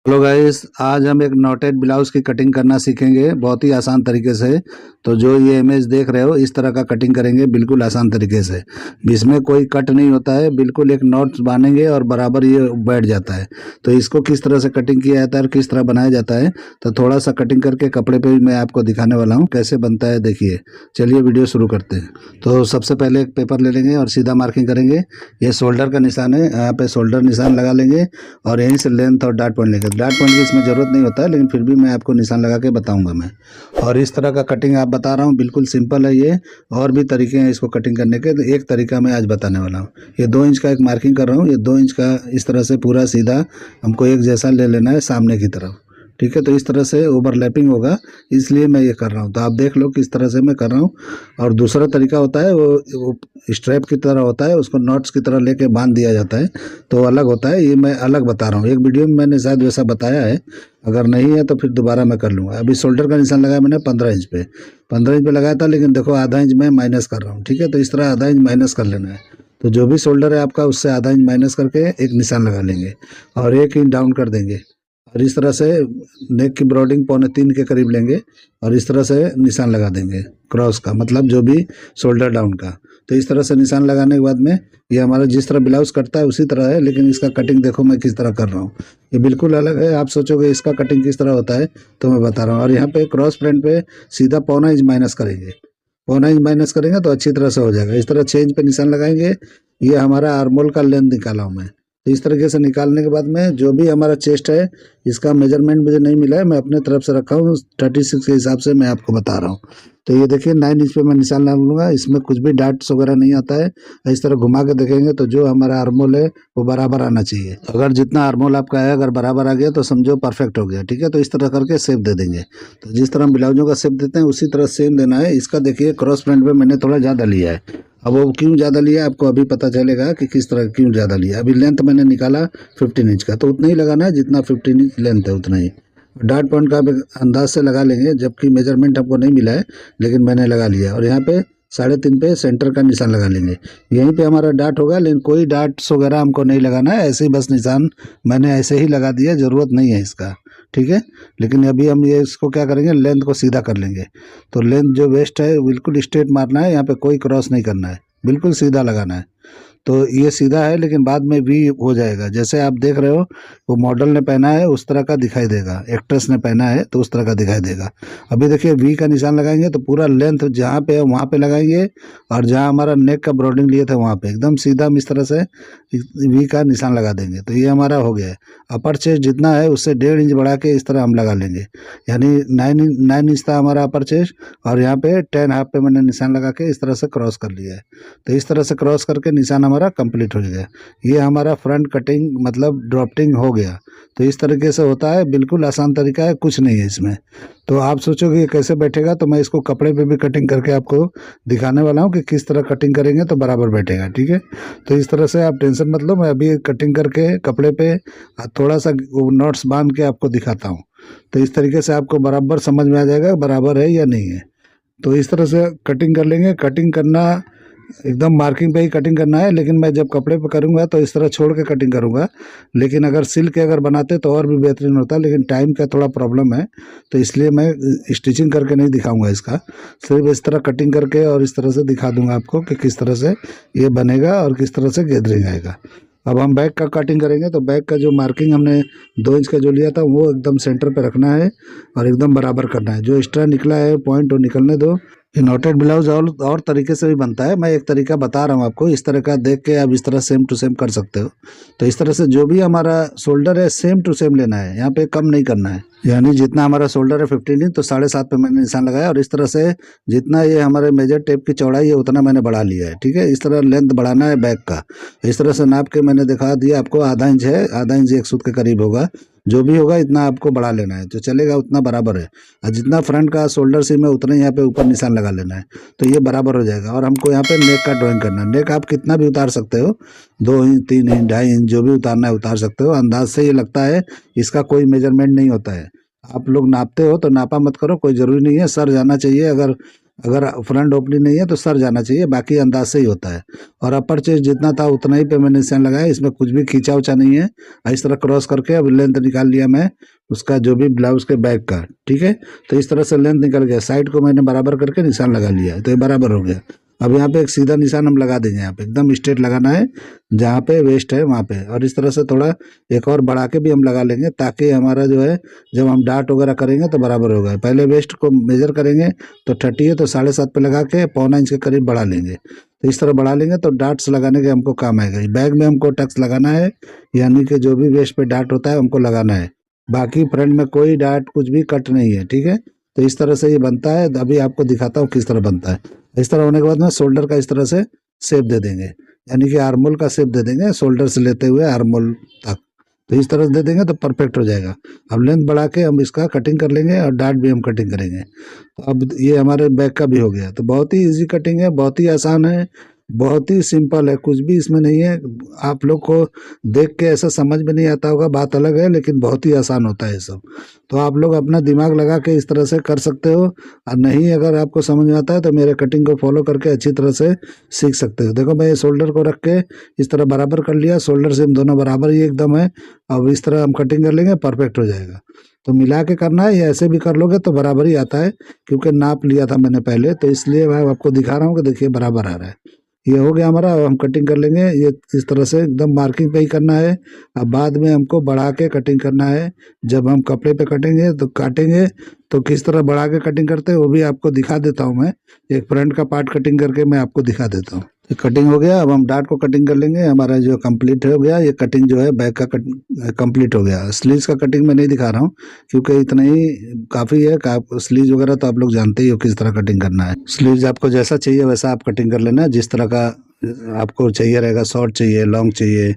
Hello guys, आज हम एक नॉटेड ब्लाउज की कटिंग करना सीखेंगे बहुत ही आसान तरीके से। तो जो ये इमेज देख रहे हो इस तरह का कटिंग करेंगे बिल्कुल आसान तरीके से। इसमें कोई कट नहीं होता है, बिल्कुल एक नॉट बांधेंगे और बराबर ये बैठ जाता है। तो इसको किस तरह से कटिंग किया जाता है और किस तरह बनाया जाता है, तो थोड़ा सा कटिंग करके कपड़े पे भी मैं आपको दिखाने वाला हूँ कैसे बनता है। देखिए, चलिए वीडियो शुरू करते हैं। तो सबसे पहले एक पेपर ले लेंगे और सीधा मार्किंग करेंगे। ये शोल्डर का निशान है, यहाँ पे शोल्डर निशान लगा लेंगे और यहीं से लेंथ और डार्ट पॉइंट लेंगे। डार्ट पॉइंट की इसमें ज़रूरत नहीं होता है, लेकिन फिर भी मैं आपको निशान लगा के बताऊंगा मैं। और इस तरह का कटिंग आप बता रहा हूँ, बिल्कुल सिंपल है ये। और भी तरीके हैं इसको कटिंग करने के, तो एक तरीका मैं आज बताने वाला हूँ। ये 2 इंच का एक मार्किंग कर रहा हूँ। ये 2 इंच का इस तरह से पूरा सीधा हमको एक जैसा ले लेना है सामने की तरफ। ठीक है, तो इस तरह से ओवरलैपिंग होगा, इसलिए मैं ये कर रहा हूँ। तो आप देख लो किस तरह से मैं कर रहा हूँ। और दूसरा तरीका होता है वो स्ट्रैप की तरह होता है, उसको नॉट्स की तरह लेके बांध दिया जाता है, तो अलग होता है। ये मैं अलग बता रहा हूँ, एक वीडियो में मैंने शायद वैसा बताया है। अगर नहीं है तो फिर दोबारा मैं कर लूँगा। अभी शोल्डर का निशान लगाया मैंने 15 इंच पे, 15 इंच पे लगाया था, लेकिन देखो आधा इंच मैं माइनस कर रहा हूँ। ठीक है, तो इस तरह आधा इंच माइनस कर लेना है। तो जो भी शोल्डर है आपका उससे आधा इंच माइनस करके एक निशान लगा लेंगे और 1 इंच डाउन कर देंगे। और इस तरह से नेक की ब्रॉडिंग 2.25 के करीब लेंगे और इस तरह से निशान लगा देंगे क्रॉस का, मतलब जो भी शोल्डर डाउन का। तो इस तरह से निशान लगाने के बाद में ये हमारा जिस तरह ब्लाउज कटता है उसी तरह है, लेकिन इसका कटिंग देखो मैं किस तरह कर रहा हूँ। ये बिल्कुल अलग है। आप सोचोगे इसका कटिंग किस तरह होता है, तो मैं बता रहा हूँ। और यहाँ पे क्रॉस फ्रंट पे सीधा 1.25 इंच माइनस करेंगे। 1.25 इंच माइनस करेंगे तो अच्छी तरह से हो जाएगा। इस तरह 6 इंच पे निशान लगाएंगे। ये हमारा आर्मोल का लेंथ निकाला हूँ मैं। तो इस तरीके से निकालने के बाद में जो भी हमारा चेस्ट है, इसका मेजरमेंट मुझे नहीं मिला है, मैं अपने तरफ से रखा हूँ 36 के हिसाब से मैं आपको बता रहा हूँ। तो ये देखिए 9 इंच पे मैं निशान लगा लूँगा। इसमें कुछ भी डार्ट्स वगैरह नहीं आता है। इस तरह घुमा के देखेंगे तो जो हमारा आर्मोल है वो बराबर आना चाहिए। अगर जितना आर्मोल आपका है अगर बराबर आ गया तो समझो परफेक्ट हो गया। ठीक है, तो इस तरह करके शेप दे देंगे। तो जिस तरह हम ब्लाउजों का शेप देते हैं उसी तरह सेम देना है। इसका देखिए क्रॉस फ्रंट पे मैंने थोड़ा ज़्यादा लिया है। अब वो क्यों ज़्यादा लिया आपको अभी पता चलेगा कि किस तरह क्यों ज़्यादा लिया। अभी लेंथ मैंने निकाला 15 इंच का, तो उतना ही लगाना है जितना 15 इंच लेंथ है उतना ही। डार्ट पॉइंट का अंदाज से लगा लेंगे, जबकि मेजरमेंट हमको नहीं मिला है, लेकिन मैंने लगा लिया। और यहाँ पे 3.5 पे सेंटर का निशान लगा लेंगे। यहीं पे हमारा डार्ट होगा, लेकिन कोई डार्ट्स वगैरह हमको नहीं लगाना है, ऐसे ही बस निशान मैंने ऐसे ही लगा दिया, ज़रूरत नहीं है इसका। ठीक है, लेकिन अभी हम ये इसको क्या करेंगे, लेंथ को सीधा कर लेंगे। तो लेंथ जो वेस्ट है बिल्कुल स्ट्रेट मारना है, यहाँ पे कोई क्रॉस नहीं करना है, बिल्कुल सीधा लगाना है। तो ये सीधा है, लेकिन बाद में वी हो जाएगा। जैसे आप देख रहे हो वो मॉडल ने पहना है उस तरह का दिखाई देगा, एक्ट्रेस ने पहना है तो उस तरह का दिखाई देगा। अभी देखिए वी का निशान लगाएंगे तो पूरा लेंथ जहाँ पे है वहाँ पे लगाएंगे, और जहाँ हमारा नेक का ब्रॉडिंग लिए थे वहाँ पे एकदम सीधा हम इस तरह से वी का निशान लगा देंगे। तो ये हमारा हो गया है। अपर चेस्ट जितना है उससे 1.5 इंच बढ़ा के इस तरह हम लगा लेंगे, यानी 9 इंच था हमारा अपर चेस्ट, और यहाँ पे 10 हाफ पे मैंने निशान लगा के इस तरह से क्रॉस कर लिया है। तो इस तरह से क्रॉस करके निशान हमारा कंप्लीट हो गया। ये हमारा फ्रंट कटिंग मतलब ड्रॉफ्टिंग हो गया। तो इस तरीके से होता है, बिल्कुल आसान तरीका है, कुछ नहीं है इसमें। तो आप सोचोगे ये कैसे बैठेगा, तो मैं इसको कपड़े पे भी कटिंग करके आपको दिखाने वाला हूँ कि किस तरह कटिंग करेंगे तो बराबर बैठेगा। ठीक है, तो इस तरह से आप टेंशन मत लो, मैं अभी कटिंग करके कपड़े पे थोड़ा सा नॉट्स बांध के आपको दिखाता हूँ। तो इस तरीके से आपको बराबर समझ में आ जाएगा बराबर है या नहीं है। तो इस तरह से कटिंग कर लेंगे। कटिंग करना एकदम मार्किंग पे ही कटिंग करना है, लेकिन मैं जब कपड़े पे करूँगा तो इस तरह छोड़ के कटिंग करूँगा। लेकिन अगर सिल के अगर बनाते तो और भी बेहतरीन होता, लेकिन टाइम का थोड़ा प्रॉब्लम है, तो इसलिए मैं स्टिचिंग करके नहीं दिखाऊंगा इसका। सिर्फ इस तरह कटिंग करके और इस तरह से दिखा दूंगा आपको कि किस तरह से ये बनेगा और किस तरह से गैदरिंग आएगा। अब हम बैक का कटिंग करेंगे, तो बैक का जो मार्किंग हमने 2 इंच का जो लिया था वो एकदम सेंटर पे रखना है और एकदम बराबर करना है। जो एक्स्ट्रा निकला है पॉइंट वो निकलने दो। ये नॉटेड ब्लाउज और तरीके से भी बनता है, मैं एक तरीका बता रहा हूँ आपको। इस तरह का देख के आप इस तरह सेम टू सेम कर सकते हो। तो इस तरह से जो भी हमारा शोल्डर है सेम टू सेम लेना है, यहाँ पे कम नहीं करना है। यानी जितना हमारा शोल्डर है 15 इंच, तो 7.5 पे मैंने निशान लगाया, और इस तरह से जितना ये हमारे मेजर टेप की चौड़ाई है उतना मैंने बढ़ा लिया है। ठीक है, इस तरह लेंथ बढ़ाना है बैक का। इस तरह से नाप के मैंने दिखा दिया आपको, आधा इंच है, आधा इंच 1 सूत के करीब होगा। जो भी होगा इतना आपको बढ़ा लेना है, जो चलेगा उतना बराबर है। और जितना फ्रंट का शोल्डर सीम है उतना यहाँ पे ऊपर निशान लगा लेना है, तो ये बराबर हो जाएगा। और हमको यहाँ पे नेक का ड्राइंग करना है। नेक आप कितना भी उतार सकते हो, 2 इंच 3 इंच 2.5 इंच जो भी उतारना है उतार सकते हो। अंदाज से ये लगता है, इसका कोई मेजरमेंट नहीं होता है। आप लोग नापते हो तो नापा मत करो, कोई ज़रूरी नहीं है। सर जाना चाहिए, अगर अगर फ्रंट ओपनिंग नहीं है तो सर जाना चाहिए, बाकी अंदाज से ही होता है। और अपर चेस्ट जितना था उतना ही पे मैंने निशान लगाया, इसमें कुछ भी खींचा उचा नहीं है। इस तरह क्रॉस करके अब लेंथ निकाल लिया मैं उसका, जो भी ब्लाउज के बैक का, ठीक है। तो इस तरह से लेंथ निकल गया, साइड को मैंने बराबर करके निशान लगा लिया, तो ये बराबर हो गया। अब यहाँ पे एक सीधा निशान हम लगा देंगे, यहाँ पे एकदम स्ट्रेट लगाना है जहाँ पे वेस्ट है वहाँ पे, और इस तरह से थोड़ा एक और बढ़ा के भी हम लगा लेंगे, ताकि हमारा जो है जब हम डार्ट वगैरह करेंगे तो बराबर होगा। पहले वेस्ट को मेजर करेंगे तो 30 है तो 7.5 पे लगा के 1.25 इंच के करीब बढ़ा लेंगे। तो इस तरह बढ़ा लेंगे तो डार्ट्स लगाने के हमको काम आएगा। बैग में हमको टक्स लगाना है, यानी कि जो भी वेस्ट पे डार्ट होता है हमको लगाना है, बाकी फ्रंट में कोई डार्ट कुछ भी कट नहीं है, ठीक है। तो इस तरह से ये बनता है। अभी आपको दिखाता हूँ किस तरह बनता है। इस तरह होने के बाद में शोल्डर का इस तरह से शेप दे देंगे, यानी कि आर्मोल का शेप दे देंगे, शोल्डर से लेते हुए आर्मोल तक। तो इस तरह से दे देंगे तो परफेक्ट हो जाएगा। अब लेंथ बढ़ा के हम इसका कटिंग कर लेंगे और डार्ट भी हम कटिंग करेंगे। तो अब ये हमारे बैक का भी हो गया। तो बहुत ही इजी कटिंग है, बहुत ही आसान है, बहुत ही सिंपल है, कुछ भी इसमें नहीं है। आप लोग को देख के ऐसा समझ में नहीं आता होगा, बात अलग है, लेकिन बहुत ही आसान होता है सब। तो आप लोग अपना दिमाग लगा के इस तरह से कर सकते हो, और नहीं अगर आपको समझ में आता है तो मेरे कटिंग को फॉलो करके अच्छी तरह से सीख सकते हो। देखो मैं ये शोल्डर को रख के इस तरह बराबर कर लिया, शोल्डर से हम दोनों बराबर ही एकदम है। अब इस तरह हम कटिंग कर लेंगे, परफेक्ट हो जाएगा। तो मिला के करना है, या ऐसे भी कर लोगे तो बराबर ही आता है, क्योंकि नाप लिया था मैंने पहले, तो इसलिए मैं आपको दिखा रहा हूँ कि देखिए बराबर आ रहा है। ये हो गया हमारा। अब हम कटिंग कर लेंगे ये इस तरह से, एकदम मार्किंग पे ही करना है। अब बाद में हमको बढ़ा के कटिंग करना है। जब हम कपड़े पे कटेंगे तो काटेंगे तो किस तरह बढ़ा के कटिंग करते हैं वो भी आपको दिखा देता हूँ मैं। एक फ्रंट का पार्ट कटिंग करके मैं आपको दिखा देता हूँ। तो कटिंग हो गया, अब हम डार्ट को कटिंग कर लेंगे। हमारा जो कंप्लीट हो गया, ये कटिंग जो है बैक का कंप्लीट हो गया। स्लीव्स का कटिंग मैं नहीं दिखा रहा हूँ, क्योंकि इतना ही काफ़ी है। स्लीव्स वगैरह तो आप लोग जानते ही हो किस तरह कटिंग करना है। स्लीव्स आपको जैसा चाहिए वैसा आप कटिंग कर लेना, जिस तरह का आपको चाहिए रहेगा। शॉर्ट चाहिए, लॉन्ग चाहिए,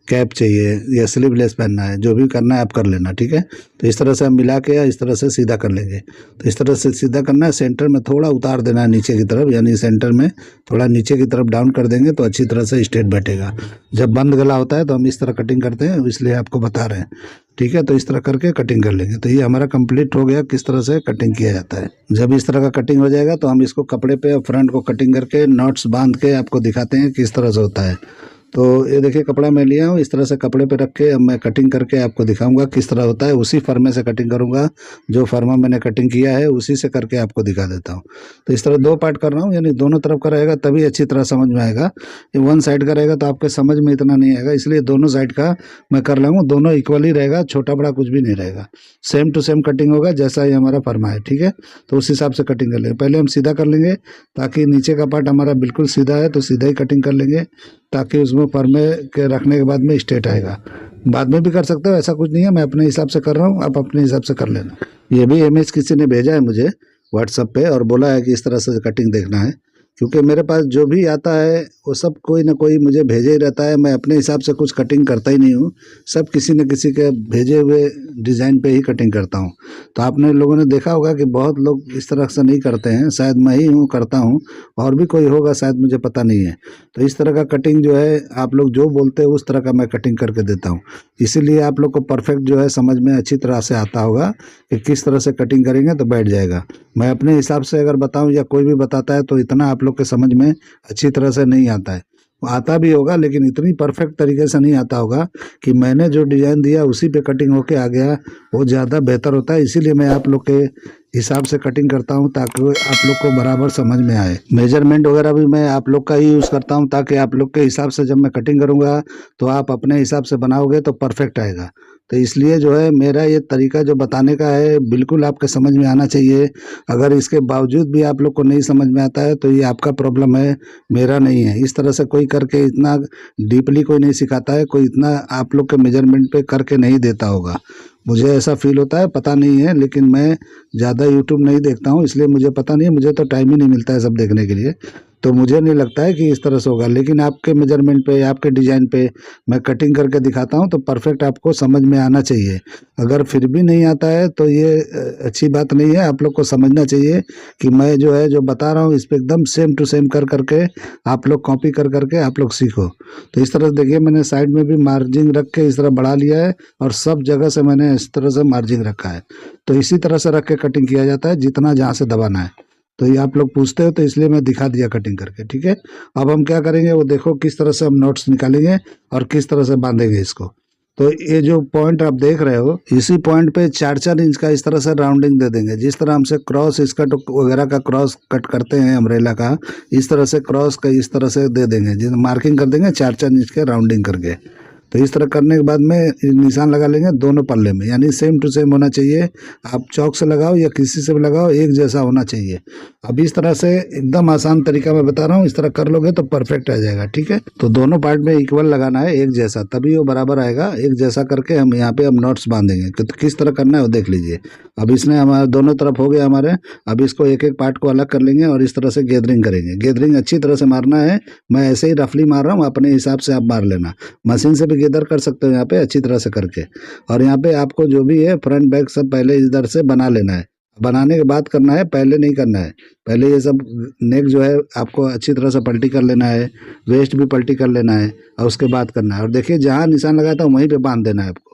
कैप चाहिए, या स्लीवलेस पहनना है, जो भी करना है आप कर लेना, ठीक है। तो इस तरह से हम मिला के इस तरह से सीधा कर लेंगे। तो इस तरह से सीधा करना है, सेंटर में थोड़ा उतार देना है नीचे की तरफ, यानी सेंटर में थोड़ा नीचे की तरफ डाउन कर देंगे तो अच्छी तरह से स्ट्रेट बैठेगा। जब बंद गला होता है तो हम इस तरह कटिंग करते हैं, इसलिए आपको बता रहे हैं, ठीक है। तो इस तरह करके कटिंग कर लेंगे। तो ये हमारा कंप्लीट हो गया, किस तरह से कटिंग किया जाता है। जब इस तरह का कटिंग हो जाएगा तो हम इसको कपड़े पे फ्रंट को कटिंग करके नॉट्स बांध के आपको दिखाते हैं किस तरह से होता है। तो ये देखिए कपड़ा मैं लिया हूँ, इस तरह से कपड़े पे रख के अब मैं कटिंग करके आपको दिखाऊंगा किस तरह होता है। उसी फर्मे से कटिंग करूंगा, जो फर्मा मैंने कटिंग किया है उसी से करके आपको दिखा देता हूँ। तो इस तरह 2 पार्ट कर रहा हूँ, यानी दोनों तरफ का रहेगा तभी अच्छी तरह समझ में आएगा। ये वन साइड का रहेगा तो आपके समझ में इतना नहीं आएगा, इसलिए दोनों साइड का मैं कर रहा हूँ। दोनों इक्वल ही रहेगा, छोटा बड़ा कुछ भी नहीं रहेगा, सेम टू सेम कटिंग होगा जैसा ये हमारा फर्मा है, ठीक है। तो उस हिसाब से कटिंग कर लेंगे। पहले हम सीधा कर लेंगे, ताकि नीचे का पार्ट हमारा बिल्कुल सीधा है तो सीधा ही कटिंग कर लेंगे, ताकि उसमें फर्मे के रखने के बाद में स्ट्रेट आएगा। बाद में भी कर सकते हो, ऐसा कुछ नहीं है, मैं अपने हिसाब से कर रहा हूँ, आप अपने हिसाब से कर लेना। ये भी इमेज किसी ने भेजा है मुझे व्हाट्सएप पे, और बोला है कि इस तरह से कटिंग देखना है, क्योंकि मेरे पास जो भी आता है वो सब कोई ना कोई मुझे भेजे ही रहता है। मैं अपने हिसाब से कुछ कटिंग करता ही नहीं हूँ, सब किसी न किसी के भेजे हुए डिज़ाइन पे ही कटिंग करता हूँ। तो आपने लोगों ने देखा होगा कि बहुत लोग इस तरह से नहीं करते हैं, शायद मैं ही हूँ करता हूँ, और भी कोई होगा शायद, मुझे पता नहीं है। तो इस तरह का कटिंग जो है आप लोग जो बोलते हैं उस तरह का मैं कटिंग करके देता हूँ। इसीलिए आप लोग को परफेक्ट जो है समझ में अच्छी तरह से आता होगा कि किस तरह से कटिंग करेंगे तो बैठ जाएगा। मैं अपने हिसाब से अगर बताऊं या कोई भी बताता है तो इतना आप लोग के समझ में अच्छी तरह से नहीं आता है। आता भी होगा लेकिन इतनी परफेक्ट तरीके से नहीं आता होगा कि मैंने जो डिज़ाइन दिया उसी पे कटिंग होके आ गया, वो ज़्यादा बेहतर होता है। इसीलिए मैं आप लोग के हिसाब से कटिंग करता हूँ, ताकि आप लोग को बराबर समझ में आए। मेजरमेंट वगैरह भी मैं आप लोग का ही यूज़ करता हूँ, ताकि आप लोग के हिसाब से जब मैं कटिंग करूँगा तो आप अपने हिसाब से बनाओगे तो परफेक्ट आएगा। तो इसलिए जो है मेरा ये तरीका जो बताने का है बिल्कुल आपके समझ में आना चाहिए। अगर इसके बावजूद भी आप लोग को नहीं समझ में आता है तो ये आपका प्रॉब्लम है, मेरा नहीं है। इस तरह से कोई करके इतना डीपली कोई नहीं सिखाता है, कोई इतना आप लोग के मेजरमेंट पे करके नहीं देता होगा। मुझे ऐसा फील होता है, पता नहीं है, लेकिन मैं ज़्यादा यूट्यूब नहीं देखता हूँ, इसलिए मुझे पता नहीं है। मुझे तो टाइम ही नहीं मिलता है सब देखने के लिए, तो मुझे नहीं लगता है कि इस तरह से होगा। लेकिन आपके मेजरमेंट पे, आपके डिज़ाइन पे मैं कटिंग करके दिखाता हूँ तो परफेक्ट आपको समझ में आना चाहिए। अगर फिर भी नहीं आता है तो ये अच्छी बात नहीं है। आप लोग को समझना चाहिए कि मैं जो है जो बता रहा हूँ इस पर एकदम सेम टू सेम कर करके आप लोग कॉपी कर करके आप लोग सीखो। तो इस तरह से देखिए मैंने साइड में भी मार्जिन रख के इस तरह बढ़ा लिया है, और सब जगह से मैंने इस तरह से मार्जिन रखा है। तो इसी तरह से रख के कटिंग किया जाता है, जितना जहाँ से दबाना है। तो ये आप लोग पूछते हो तो इसलिए मैं दिखा दिया कटिंग करके, ठीक है। अब हम क्या करेंगे वो देखो, किस तरह से हम नोट्स निकालेंगे और किस तरह से बांधेंगे इसको। तो ये जो पॉइंट आप देख रहे हो, इसी पॉइंट पे 4-4 इंच का इस तरह से राउंडिंग दे देंगे। जिस तरह हमसे क्रॉस स्कर्ट वगैरह का क्रॉस कट करते हैं अम्ब्रेला का, इस तरह से क्रॉस का इस तरह से दे देंगे, जिस मार्किंग कर देंगे 4-4 इंच के राउंडिंग करके। तो इस तरह करने के बाद में निशान लगा लेंगे दोनों पल्ले में, यानी सेम टू सेम होना चाहिए। आप चौक से लगाओ या किसी से भी लगाओ, एक जैसा होना चाहिए। अब इस तरह से एकदम आसान तरीका मैं बता रहा हूँ, इस तरह कर लोगे तो परफेक्ट आ जाएगा, ठीक है। तो दोनों पार्ट में इक्वल लगाना है, एक जैसा, तभी वो बराबर आएगा। एक जैसा करके हम यहाँ पे हम नॉट्स बांधेंगे। तो किस तरह करना है वो देख लीजिए। अब इसने हमारे दोनों तरफ हो गया हमारे। अब इसको एक एक पार्ट को अलग कर लेंगे और इस तरह से गैदरिंग करेंगे। गैदरिंग अच्छी तरह से मारना है, मैं ऐसे ही रफली मार रहा हूँ, अपने हिसाब से आप मार लेना। मशीन से भी गैदर कर सकते हो यहाँ पे अच्छी तरह से करके। और यहाँ पे आपको जो भी है फ्रंट बैक सब पहले इधर से बना लेना है। बनाने के बाद करना है, पहले नहीं करना है। पहले ये सब नेक जो है आपको अच्छी तरह से पलटी कर लेना है, वेस्ट भी पलटी कर लेना है और उसके बाद करना है। और देखिए जहाँ निशान लगाया था वहीं पे बांध देना है आपको।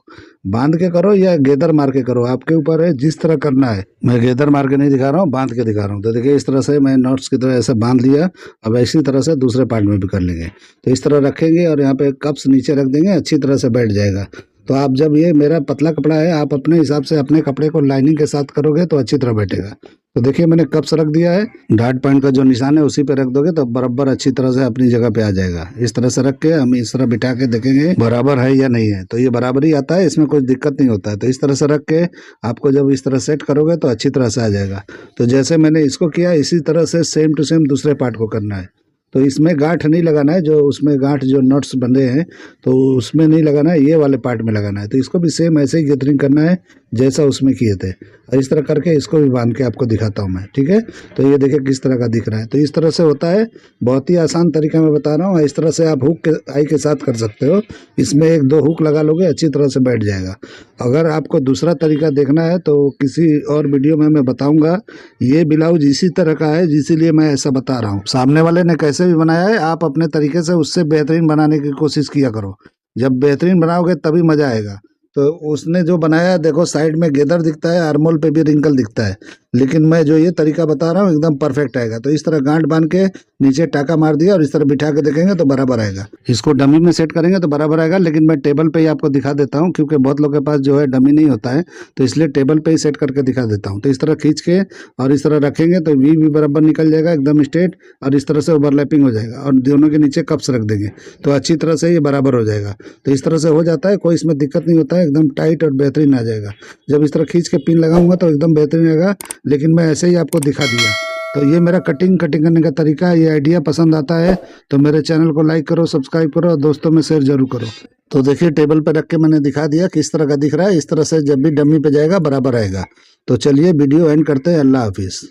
बांध के करो या गेदर मार के करो, आपके ऊपर है जिस तरह करना है। मैं गेदर मार के नहीं दिखा रहा हूँ, बांध के दिखा रहा हूँ। तो देखिए इस तरह से मैं नॉट्स की तरह ऐसे बांध लिया। अब इसी तरह से दूसरे पार्ट में भी कर लेंगे। तो इस तरह रखेंगे और यहाँ पे कप्स नीचे रख देंगे, अच्छी तरह से बैठ जाएगा। तो आप जब ये मेरा पतला कपड़ा है, आप अपने हिसाब से अपने कपड़े को लाइनिंग के साथ करोगे तो अच्छी तरह बैठेगा। तो देखिए मैंने कप्स रख दिया है, डॉट पॉइंट का जो निशान है उसी पे रख दोगे तो बराबर अच्छी तरह से अपनी जगह पे आ जाएगा। इस तरह से रख के हम इस तरह बिठा के देखेंगे बराबर है या नहीं है। तो ये बराबर ही आता है, इसमें कोई दिक्कत नहीं होता है। तो इस तरह से रख के आपको जब इस तरह सेट करोगे तो अच्छी तरह से आ जाएगा। तो जैसे मैंने इसको किया इसी तरह से सेम टू सेम दूसरे पार्ट को करना है। तो इसमें गांठ नहीं लगाना है, जो उसमें गांठ जो नट्स बंधे हैं तो उसमें नहीं लगाना है, ये वाले पार्ट में लगाना है। तो इसको भी सेम ऐसे ही गैदरिंग करना है जैसा उसमें किए थे। और इस तरह करके इसको भी बांध के आपको दिखाता हूँ मैं, ठीक है। तो ये देखिए किस तरह का दिख रहा है। तो इस तरह से होता है, बहुत ही आसान तरीका मैं बता रहा हूँ। इस तरह से आप हुक के आई के साथ कर सकते हो। इसमें 1-2 हुक लगा लोगे, अच्छी तरह से बैठ जाएगा। अगर आपको दूसरा तरीका देखना है तो किसी और वीडियो में मैं बताऊंगा। ये ब्लाउज इसी तरह का है, इसीलिए मैं ऐसा बता रहा हूँ। सामने वाले ने कैसे भी बनाया है, आप अपने तरीके से उससे बेहतरीन बनाने की कोशिश किया करो। जब बेहतरीन बनाओगे तभी मजा आएगा। तो उसने जो बनाया है देखो, साइड में गेदर दिखता है, आर्मोल पे भी रिंकल दिखता है, लेकिन मैं जो ये तरीका बता रहा हूँ एकदम परफेक्ट आएगा। तो इस तरह गांठ बांध के नीचे टाका मार दिया और इस तरह बिठा के देखेंगे तो बराबर आएगा। इसको डमी में सेट करेंगे तो बराबर आएगा, लेकिन मैं टेबल पे ही आपको दिखा देता हूँ क्योंकि बहुत लोगों के पास जो है डमी नहीं होता है, तो इसलिए टेबल पे ही सेट करके दिखा देता हूँ। तो इस तरह खींच के और इस तरह रखेंगे तो वी भी बराबर निकल जाएगा एकदम स्ट्रेट, और इस तरह से ओवरलैपिंग हो जाएगा। और दोनों के नीचे कप्स रख देंगे तो अच्छी तरह से ये बराबर हो जाएगा। तो इस तरह से हो जाता है, कोई इसमें दिक्कत नहीं होता है, एकदम टाइट और बेहतरीन आ जाएगा। जब इस तरह खींच के पिन लगाऊंगा तो एकदम बेहतरीन आएगा, लेकिन मैं ऐसे ही आपको दिखा दिया। तो ये मेरा कटिंग करने का तरीका है। ये आइडिया पसंद आता है तो मेरे चैनल को लाइक करो, सब्सक्राइब करो और दोस्तों में शेयर जरूर करो। तो देखिए टेबल पे रख के मैंने दिखा दिया किस तरह का दिख रहा है। इस तरह से जब भी डमी पे जाएगा बराबर आएगा। तो चलिए वीडियो एंड करते हैं। अल्लाह हाफिज।